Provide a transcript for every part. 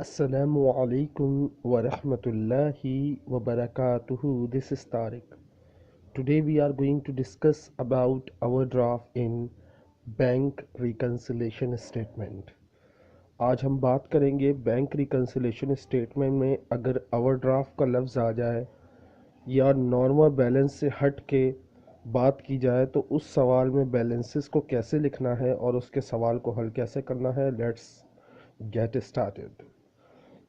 Assalamu alaikum wa rahmatullahi wa barakatuhu. This is Tariq. Today we are going to discuss about our draft in bank reconciliation statement. आज हम बात करेंगे bank reconciliation statement में अगर our draft का लफ्ज़ आ जाए या नॉर्मल बैलेंस से हट के बात की जाए तो उस सवाल में बैलेंसेस को कैसे लिखना है और उसके सवाल को हल कैसे करना है। Let's get started.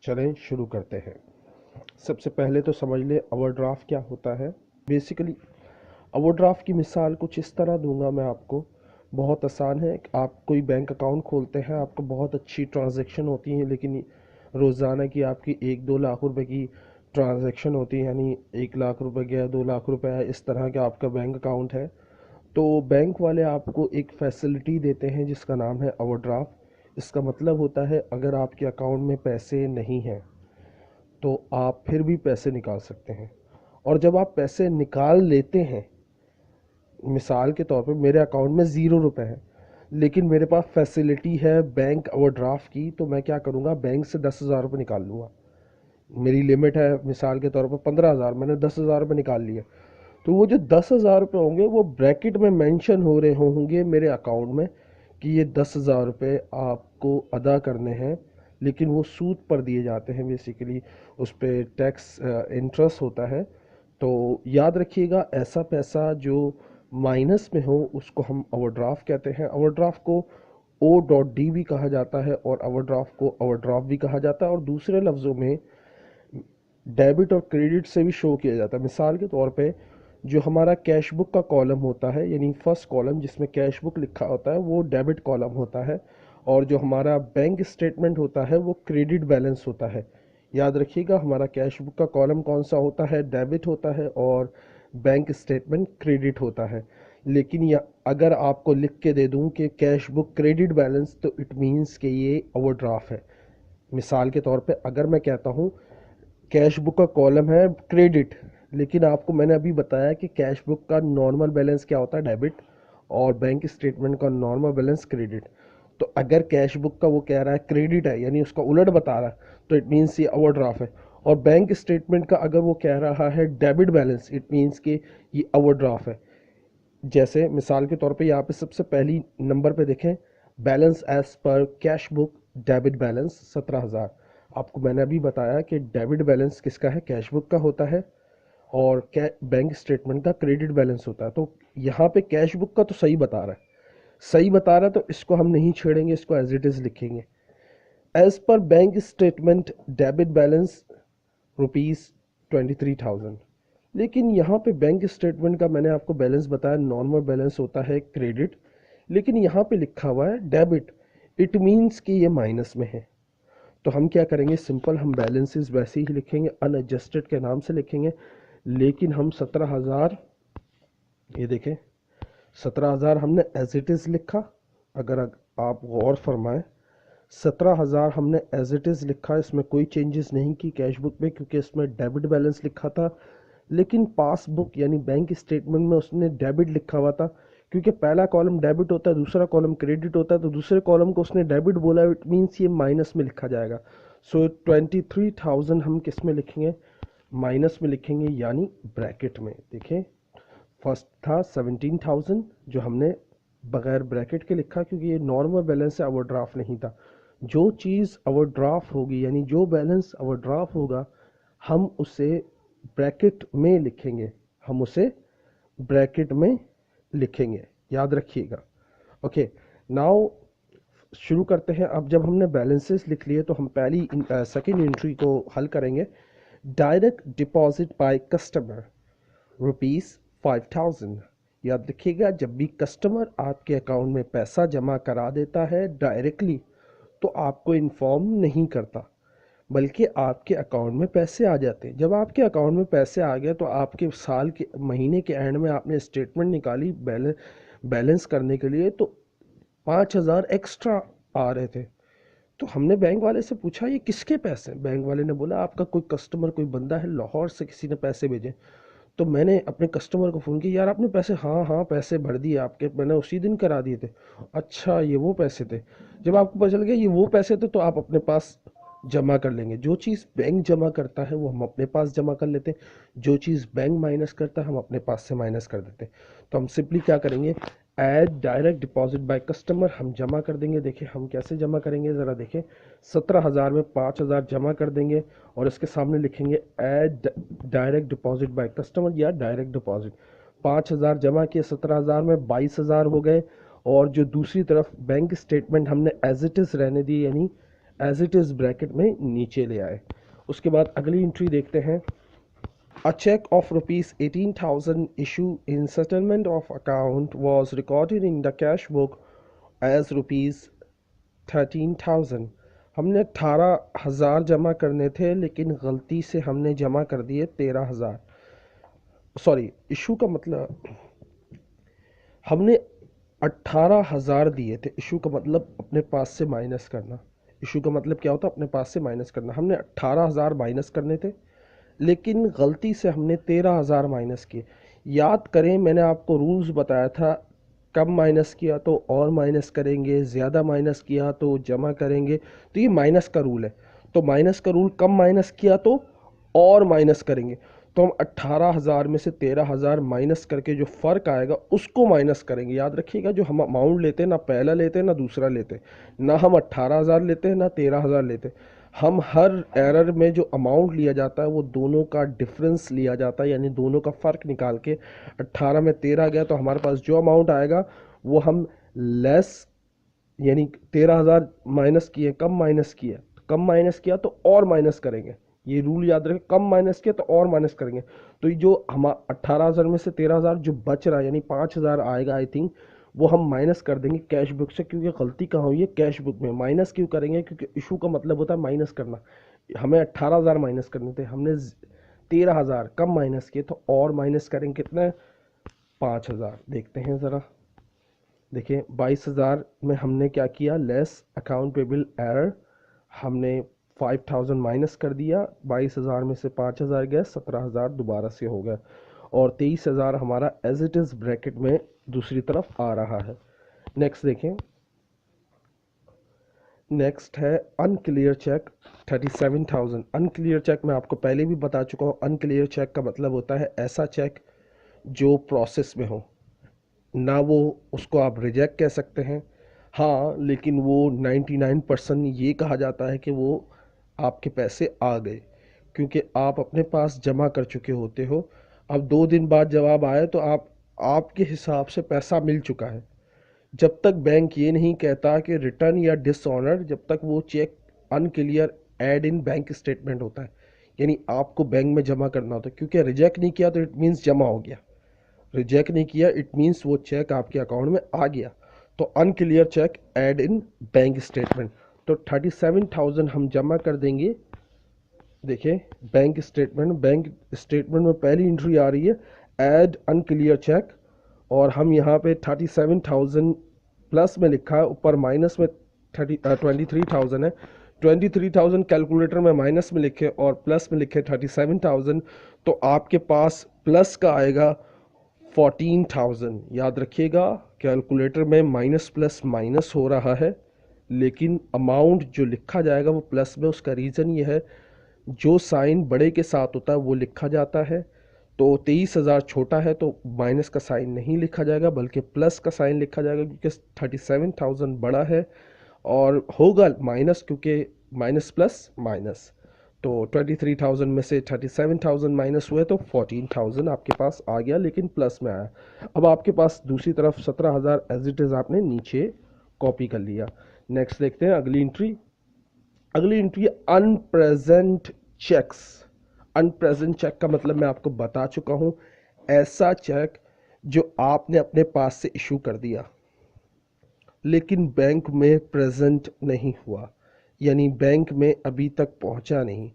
चलें शुरू करते हैं। सबसे पहले तो समझ ले ओवरड्राफ्ट क्या होता है। बेसिकली ओवरड्राफ्ट की मिसाल कुछ इस तरह दूंगा मैं आपको, बहुत आसान है। आप कोई बैंक अकाउंट खोलते हैं, आपको बहुत अच्छी ट्रांजैक्शन होती है, लेकिन रोज़ाना की आपकी 1-2 लाख रुपए की ट्रांजैक्शन होती है, यानी 1 लाख रुपए गया, 2 लाख रुपए है, इस तरह का आपका बैंक अकाउंट है। तो बैंक वाले आपको एक फैसिलिटी देते हैं जिसका नाम है ओवरड्राफ्ट। इसका मतलब होता है अगर आपके अकाउंट में पैसे नहीं हैं तो आप फिर भी पैसे निकाल सकते हैं। और जब आप पैसे निकाल लेते हैं, मिसाल के तौर पे मेरे अकाउंट में 0 रुपए है लेकिन मेरे पास फैसिलिटी है बैंक ओवरड्राफ्ट की, तो मैं क्या करूँगा, बैंक से 10,000 रुपये निकाल लूँगा। मेरी लिमिट है मिसाल के तौर पर 15,000, मैंने 10,000 रुपये निकाल लिए। तो वो जो 10,000 रुपये होंगे वो ब्रैकेट में मेंशन हो रहे होंगे मेरे अकाउंट में कि ये 10,000 रुपये आपको अदा करने हैं, लेकिन वो सूद पर दिए जाते हैं। बेसिकली उस पर टैक्स इंटरेस्ट होता है। तो याद रखिएगा, ऐसा पैसा जो माइनस में हो उसको हम ओवरड्राफ्ट कहते हैं। ओवरड्राफ्ट को O.D भी कहा जाता है और ओवरड्राफ्ट को ओवरड्राफ्ट भी कहा जाता है, और दूसरे लफ्ज़ों में डेबिट और क्रेडिट से भी शो किया जाता है। मिसाल के तौर पे जो हमारा कैश बुक का कॉलम होता है, यानी फर्स्ट कॉलम जिसमें कैश बुक लिखा होता है, वो डेबिट कॉलम होता है, और जो हमारा बैंक स्टेटमेंट होता है वो क्रेडिट बैलेंस होता है। याद रखिएगा, हमारा कैश बुक का कॉलम कौन सा होता है, डेबिट होता है, और बैंक स्टेटमेंट क्रेडिट होता है। लेकिन या अगर आपको लिख के दे दूं कि कैश बुक क्रेडिट बैलेंस, तो इट मीन्स कि ये ओवरड्राफ्ट है। मिसाल के तौर पे अगर मैं कहता हूँ कैश बुक का कॉलम है क्रेडिट, लेकिन आपको मैंने अभी बताया कि कैश बुक का नॉर्मल बैलेंस क्या होता है, डेबिट, और बैंक स्टेटमेंट का नॉर्मल बैलेंस क्रेडिट। तो अगर कैश बुक का वो कह रहा है क्रेडिट है, यानी उसका उलट बता रहा है, तो इट मीन्स ये ओवरड्राफ्ट है। और बैंक स्टेटमेंट का अगर वो कह रहा है डेबिट बैलेंस, इट मीन्स कि ये ओवरड्राफ्ट है। जैसे मिसाल के तौर पे यहाँ पे सबसे पहली नंबर पे देखें, balance as per cash book debit balance 17,000। आपको मैंने अभी बताया कि डेबिट बैलेंस किसका है, कैश बुक का होता है, और बैंक स्टेटमेंट का क्रेडिट बैलेंस होता है। तो यहाँ पे कैश बुक का तो सही बता रहा है, सही बता रहा है, तो इसको हम नहीं छेड़ेंगे, इसको एज इट इज़ लिखेंगे। As per bank statement debit balance ₹23,000। लेकिन यहाँ पे बैंक स्टेटमेंट का मैंने आपको बैलेंस बताया, नॉर्मल बैलेंस होता है क्रेडिट, लेकिन यहाँ पे लिखा हुआ है डेबिट, इट मीन्स कि ये माइनस में है। तो हम क्या करेंगे, सिंपल हम बैलेंसेस वैसे ही लिखेंगे, अनएडजस्टेड के नाम से लिखेंगे। लेकिन हम 17,000, ये देखें 17,000 हमने एज इट इज़ लिखा। अगर आप गौर फरमाएं, 17,000 हमने एज इट इज़ लिखा, इसमें कोई चेंजेस नहीं की कैश बुक में, क्योंकि इसमें डेबिट बैलेंस लिखा था। लेकिन पासबुक यानी बैंक स्टेटमेंट में उसने डेबिट लिखा हुआ था, क्योंकि पहला कॉलम डेबिट होता है, दूसरा कॉलम क्रेडिट होता है, तो दूसरे कॉलम को उसने डेबिट बोला, इट मीन्स ये माइनस में लिखा जाएगा। सो 23,000 हम किस में लिखेंगे, माइनस में लिखेंगे, यानी ब्रैकेट में। देखें, फर्स्ट था 17,000 जो हमने बगैर ब्रैकेट के लिखा, क्योंकि ये नॉर्मल बैलेंस है, ओवरड्राफ्ट नहीं था। जो चीज़ ओवरड्राफ्ट होगी, यानी जो बैलेंस ओवरड्राफ्ट होगा, हम उसे ब्रैकेट में लिखेंगे, हम उसे ब्रैकेट में लिखेंगे, याद रखिएगा। ओके, नाउ शुरू करते हैं। अब जब हमने बैलेंसेस लिख लिए तो हम पहली सेकेंड एंट्री को हल करेंगे। Direct deposit by customer ₹5,000। याद रखिएगा, जब भी कस्टमर आपके अकाउंट में पैसा जमा करा देता है डायरेक्टली, तो आपको इन्फॉर्म नहीं करता, बल्कि आपके अकाउंट में पैसे आ जाते हैं। जब आपके अकाउंट में पैसे आ गए तो आपके साल के महीने के एंड में आपने स्टेटमेंट निकाली बैलेंस करने के लिए, तो 5,000 एक्स्ट्रा आ रहे थे। तो हमने बैंक वाले से पूछा ये किसके पैसे हैं। बैंक वाले ने बोला आपका कोई कस्टमर, कोई बंदा है लाहौर से, किसी ने पैसे भेजे। तो मैंने अपने कस्टमर को फ़ोन किया, यार आपने पैसे, हाँ हाँ पैसे भर दिए आपके, मैंने उसी दिन करा दिए थे। अच्छा, ये वो पैसे थे। जब आपको पता चल गया ये वो पैसे थे, तो आप अपने पास जमा कर लेंगे। जो चीज़ बैंक जमा करता है वो हम अपने पास जमा कर लेते हैं, जो चीज़ बैंक माइनस करता है हम अपने पास से माइनस कर देते हैं। तो हम सिंपली क्या करेंगे, add direct deposit by customer हम जमा कर देंगे। देखिए हम कैसे जमा करेंगे, ज़रा देखें। 17,000 में 5,000 जमा कर देंगे और इसके सामने लिखेंगे add direct deposit by customer या डायरेक्ट डिपॉजिट। 5,000 जमा किए, 17,000 में 22,000 हो गए। और जो दूसरी तरफ बैंक स्टेटमेंट हमने एज इट इज़ रहने दी, यानी एज इट इज़ ब्रैकेट में नीचे ले आए। उसके बाद अगली एंट्री देखते हैं। A check of rupees 18,000 issued in settlement of account was recorded in the cash book as rupees 13,000। हमने 18,000 जमा करने थे लेकिन गलती से हमने जमा कर दिए 13,000। सॉरी, इशू का मतलब हमने 18,000 दिए थे। इशू का मतलब अपने पास से माइनस करना। इशू का मतलब क्या होता है, अपने पास से माइनस करना। हमने 18,000 माइनस करने थे लेकिन गलती से हमने 13,000 माइनस किए। याद करें मैंने आपको रूल्स बताया था, कम माइनस किया तो और माइनस करेंगे, ज़्यादा माइनस किया तो जमा करेंगे। तो ये माइनस का रूल है। तो माइनस का रूल, कम माइनस किया तो और माइनस करेंगे। तो हम 18,000 में से 13,000 माइनस करके जो फ़र्क आएगा उसको माइनस करेंगे। याद रखिएगा, जो हम अमाउंट लेते हैं ना पहला लेते हैं ना दूसरा लेते हैं, ना हम 18,000 लेते हैं ना 13,000 लेते हैं। हम हर एरर में जो अमाउंट लिया जाता है वो दोनों का डिफरेंस लिया जाता है, यानी दोनों का फ़र्क निकाल के 18 में 13 गया तो हमारे पास जो अमाउंट आएगा वो हम लेस, यानी 13,000 माइनस किए, कम माइनस किया, कम माइनस किया तो और माइनस करेंगे। ये रूल याद रखें, कम माइनस किया तो और माइनस करेंगे। तो ये जो हम 18,000 में से 13,000 जो बच रहा है यानी 5,000 आएगा आई थिंक, वो हम माइनस कर देंगे कैश बुक से। क्योंकि गलती कहाँ हुई है, कैश बुक में। माइनस क्यों करेंगे, क्योंकि इशू का मतलब होता है माइनस करना। हमें 18,000 माइनस करने थे, हमने 13,000 कम माइनस किए तो और माइनस करेंगे कितने, 5,000। देखते हैं ज़रा। देखिए 22,000 में हमने क्या किया, लेस अकाउंट पेबल एरर, हमने 5,000 माइनस कर दिया। 22,000 में से 5,000 गया, 17,000 दोबारा से हो गया और 23,000 हमारा एज इट इज़ ब्रैकेट में दूसरी तरफ आ रहा है। नेक्स्ट देखें। नेक्स्ट है अनक्लियर चेक 37,000। अनक्लियर चेक मैं आपको पहले भी बता चुका हूँ। अनक्लियर चेक का मतलब होता है ऐसा चेक जो प्रोसेस में हो ना, वो उसको आप रिजेक्ट कह सकते हैं, हाँ, लेकिन वो 99% ये कहा जाता है कि वो आपके पैसे आ गए, क्योंकि आप अपने पास जमा कर चुके होते हो। अब 2 दिन बाद जवाब आए तो आपके हिसाब से पैसा मिल चुका है। जब तक बैंक ये नहीं कहता कि रिटर्न या डिसऑनर, जब तक वो cheque unclear add in bank statement होता है, यानी आपको बैंक में जमा करना होता है। क्योंकि रिजेक्ट नहीं किया तो इट मीन्स जमा हो गया, रिजेक्ट नहीं किया इट मीन्स वो चेक आपके अकाउंट में आ गया। तो unclear cheque add in bank statement. तो 37,000 हम जमा कर देंगे। देखिए बैंक स्टेटमेंट में पहली एंट्री आ रही है ऐड अनक्लियर चेक, और हम यहाँ पे 37,000 प्लस में लिखा है, ऊपर माइनस में 23,000 है। 23,000 कैलकुलेटर में माइनस में लिखे और प्लस में लिखे 37,000, तो आपके पास प्लस का आएगा 14,000। याद रखिएगा, कैलकुलेटर में माइनस प्लस माइनस हो रहा है लेकिन अमाउंट जो लिखा जाएगा वो प्लस में। उसका रीज़न ये है, जो साइन बड़े के साथ होता है वो लिखा जाता है। तो 23,000 छोटा है तो माइनस का साइन नहीं लिखा जाएगा बल्कि प्लस का साइन लिखा जाएगा, क्योंकि 37,000 बड़ा है और होगा माइनस, क्योंकि माइनस प्लस माइनस। तो 23,000 में से 37,000 माइनस हुए तो 14,000 आपके पास आ गया, लेकिन प्लस में आया। अब आपके पास दूसरी तरफ 17,000 एज इट इज़ आपने नीचे कॉपी कर लिया। नेक्स्ट देखते हैं अगली एंट्री। अगली entry unpresent cheques. Unpresent cheque का मतलब मैं आपको बता चुका हूँ, ऐसा चेक जो आपने अपने पास से इशू कर दिया लेकिन बैंक में प्रेजेंट नहीं हुआ, यानी बैंक में अभी तक पहुंचा नहीं।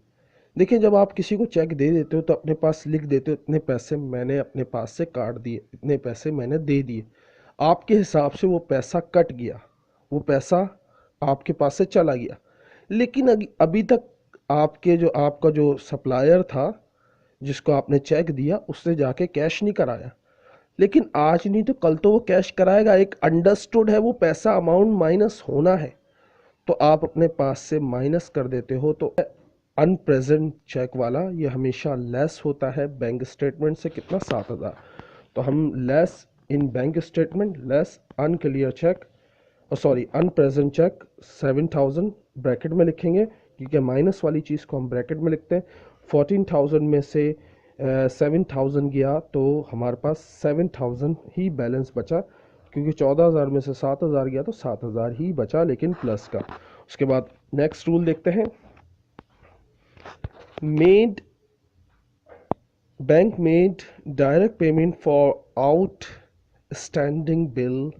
देखिए जब आप किसी को चेक दे देते हो तो अपने पास लिख देते हो इतने पैसे मैंने अपने पास से काट दिए, इतने पैसे मैंने दे दिए। आपके हिसाब से वो पैसा कट गया, वो पैसा आपके पास से चला गया, लेकिन अभी तक आपका जो सप्लायर था जिसको आपने चेक दिया उससे जाके कैश नहीं कराया। लेकिन आज नहीं तो कल तो वो कैश कराएगा। एक अंडरस्टूड है, वो पैसा अमाउंट माइनस होना है। तो आप अपने पास से माइनस कर देते हो। तो अनप्रेजेंट चेक वाला ये हमेशा लेस होता है बैंक स्टेटमेंट से। कितना? 7,000। तो हम less in bank statement less unclear cheque, sorry unpresent cheque 7,000 bracket में लिखेंगे, क्योंकि माइनस वाली चीज़ को हम ब्रैकेट में लिखते हैं। 14,000 में से 7,000 गया तो हमारे पास 7,000 ही बैलेंस बचा, क्योंकि 14,000 में से 7,000 गया तो 7,000 ही बचा, लेकिन प्लस का। उसके बाद नेक्स्ट रूल देखते हैं। Made bank made direct payment for outstanding bill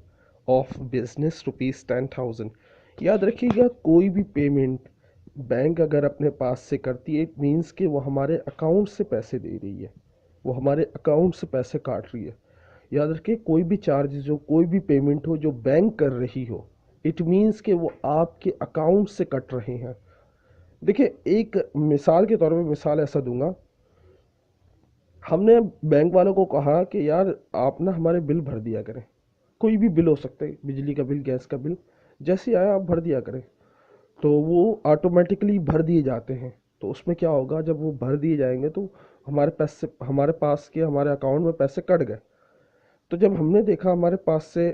of business ₹10,000। याद रखिएगा, कोई भी पेमेंट बैंक अगर अपने पास से करती है, इट मीन्स कि वो हमारे अकाउंट से पैसे दे रही है, वो हमारे अकाउंट से पैसे काट रही है। याद रखिए, कोई भी चार्जेस हो, कोई भी पेमेंट हो जो बैंक कर रही हो, इट मीन्स कि वो आपके अकाउंट से कट रहे हैं। देखिए, एक मिसाल के तौर पे मिसाल ऐसा दूंगा। हमने बैंक वालों को कहा कि यार आप ना हमारे बिल भर दिया करें, कोई भी बिल हो सकता है, बिजली का बिल, गैस का बिल, जैसे आया आप भर दिया करें। तो वो ऑटोमेटिकली भर दिए जाते हैं। तो उसमें क्या होगा, जब वो भर दिए जाएंगे तो हमारे पास के हमारे अकाउंट में पैसे कट गए। तो जब हमने देखा हमारे पास से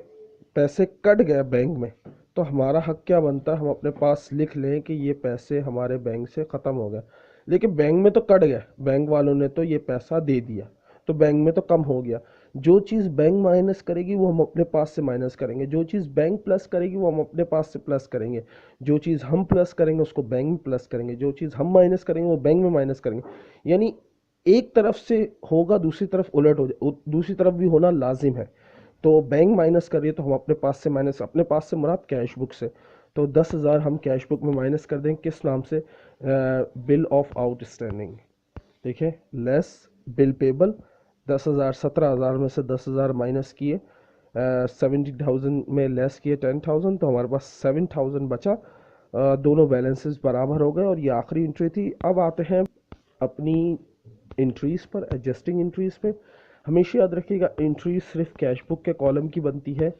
पैसे कट गए बैंक में, तो हमारा हक क्या बनता है, हम अपने पास लिख लें कि ये पैसे हमारे बैंक से ख़त्म हो गए। लेकिन बैंक में तो कट गए, बैंक वालों ने तो ये पैसा दे दिया, तो बैंक में तो कम हो गया। जो चीज़ बैंक माइनस करेगी वो हम अपने पास से माइनस करेंगे, जो चीज़ बैंक प्लस करेगी वो हम अपने पास से प्लस करेंगे, जो चीज़ हम प्लस करेंगे उसको बैंक में प्लस करेंगे, जो चीज़ हम माइनस करेंगे वो बैंक में माइनस करेंगे। यानी एक तरफ से होगा, दूसरी तरफ उलट हो जाए, दूसरी तरफ भी होना लाजिम है। तो बैंक माइनस करिए तो हम अपने पास से माइनस, अपने पास से मुराद कैश बुक से, तो 10,000 हम कैश बुक में माइनस कर देंगे। किस नाम से? Bill of outstanding. देखिए, लेस बिल पेबल। 10,000, 17,000 में से 10,000 माइनस किए, 70,000 में लेस किए 10,000, तो हमारे पास 7,000 बचा। दोनों बैलेंसेस बराबर हो गए और ये आखिरी एंट्री थी। अब आते हैं अपनी एंट्रीज पर, एडजस्टिंग एंट्रीज पे। हमेशा याद रखिएगा, एंट्री सिर्फ कैश बुक के कॉलम की बनती है,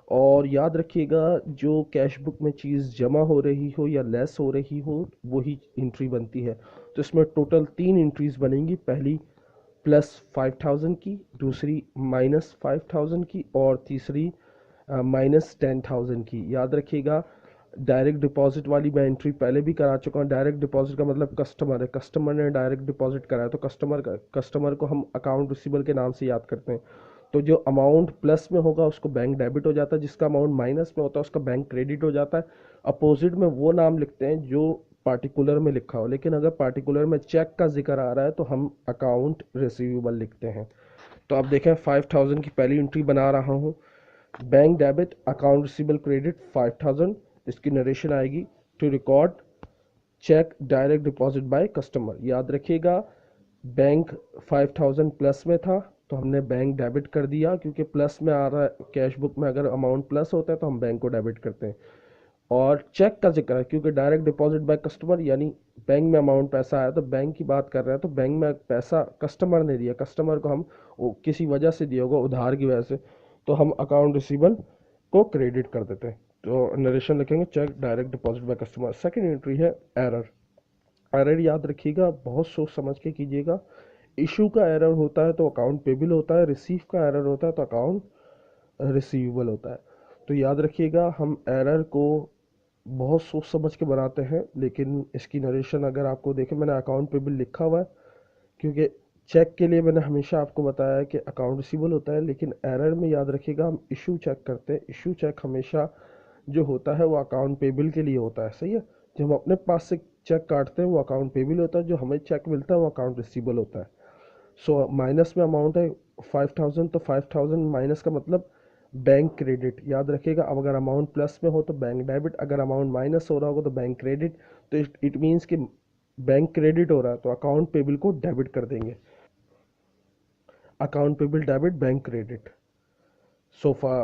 और याद रखिएगा जो कैश बुक में चीज़ जमा हो रही हो या लेस हो रही हो वही एंट्री बनती है। तो इसमें टोटल 3 एंट्रीज बनेंगी। पहली +5,000 की, दूसरी -5,000 की, और तीसरी -10,000 की। याद रखिएगा, डायरेक्ट डिपॉजिट वाली मैं एंट्री पहले भी करा चुका हूँ। डायरेक्ट डिपॉजिट का मतलब कस्टमर है, कस्टमर ने डायरेक्ट डिपॉजिट कराया तो कस्टमर को हम अकाउंट रिसीवेबल के नाम से याद करते हैं। तो जो अमाउंट प्लस में होगा उसको बैंक डेबिट हो जाता है, जिसका अमाउंट माइनस में होता है उसका बैंक क्रेडिट हो जाता है। अपोजिट में वो नाम लिखते हैं जो पार्टिकुलर में लिखा हो, लेकिन अगर पार्टिकुलर में चेक का जिक्र आ रहा है तो हम अकाउंट रिसीवेबल लिखते हैं। तो आप देखें, 5,000 की पहली एंट्री बना रहा हूँ। Bank debit account receivable credit 5,000। इसकी नरेशन आएगी, to record cheque direct deposit by customer. याद रखिएगा, बैंक 5,000 प्लस में था तो हमने बैंक डेबिट कर दिया, क्योंकि प्लस में आ रहा है कैश बुक में, अगर अमाउंट प्लस होता है तो हम बैंक को डेबिट करते हैं। और चेक का जिक्र है क्योंकि डायरेक्ट डिपॉजिट बाय कस्टमर, यानी बैंक में अमाउंट पैसा आया तो बैंक की बात कर रहे हैं, तो बैंक में पैसा कस्टमर ने दिया, कस्टमर को हम किसी वजह से दिया होगा, उधार की वजह से, तो हम अकाउंट रिसीवेबल को क्रेडिट कर देते हैं। तो नरेशन लिखेंगे, cheque direct deposit by customer. Second entry है एरर। एरर याद रखिएगा, बहुत सोच समझ के कीजिएगा। इशू का एरर होता है तो अकाउंट पेबल होता है, रिसीव का एरर होता है तो अकाउंट रिसीवेबल होता है। तो याद रखिएगा, हम एरर को बहुत सोच समझ के बनाते हैं, लेकिन इसकी नरेशन अगर आपको देखें, मैंने अकाउंट पेबल लिखा हुआ है क्योंकि चेक के लिए मैंने हमेशा आपको बताया कि अकाउंट रिसीवेबल होता है, लेकिन एरर में याद रखिएगा हम इशू चेक करते हैं। इशू चेक हमेशा जो होता है वो अकाउंट पेबल के लिए होता है, सही है। जो हम अपने पास से चेक काटते हैं वो अकाउंट पेबल होता है, जो हमें चेक मिलता है वो अकाउंट रिसीवेबल होता है। सो माइनस में अमाउंट है 5,000, तो 5,000 माइनस का मतलब बैंक क्रेडिट। याद रखिएगा, अब अगर अमाउंट प्लस में हो तो बैंक डेबिट, अगर अमाउंट माइनस हो रहा होगा तो बैंक क्रेडिट। तो इट मीन्स कि बैंक क्रेडिट हो रहा है तो अकाउंट पेबल को डेबिट कर देंगे। Account payable debit, bank credit. Sofa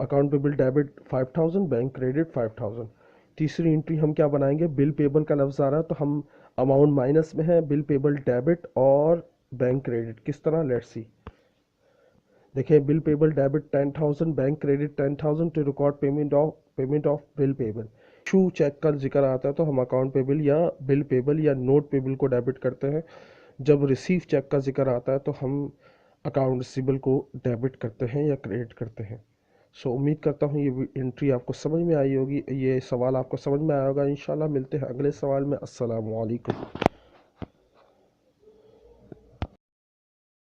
account payable debit 5,000, bank credit 5,000। तीसरी एंट्री हम क्या बनाएंगे, बिल पेबल का लफ्ज़ आ रहा है तो हम अमाउंट माइनस में है, बिल पेबल डेबिट और बैंक क्रेडिट। किस तरह, लेट्स सी। देखिए, bill payable debit 10,000, bank credit 10,000 to record payment of bill payable. Issue cheque का जिक्र आता है तो हम अकाउंट पेबल या बिल पेबल या नोट पेबल को डेबिट करते हैं। जब रिसीव चेक का जिक्र आता है तो हम अकाउंट रिसीबल को डेबिट करते हैं या क्रेडिट करते हैं। सो उम्मीद करता हूँ ये एंट्री आपको समझ में आई होगी, ये सवाल आपको समझ में आया होगा। इंशाल्लाह मिलते हैं अगले सवाल में। अस्सलाम वालेकुम।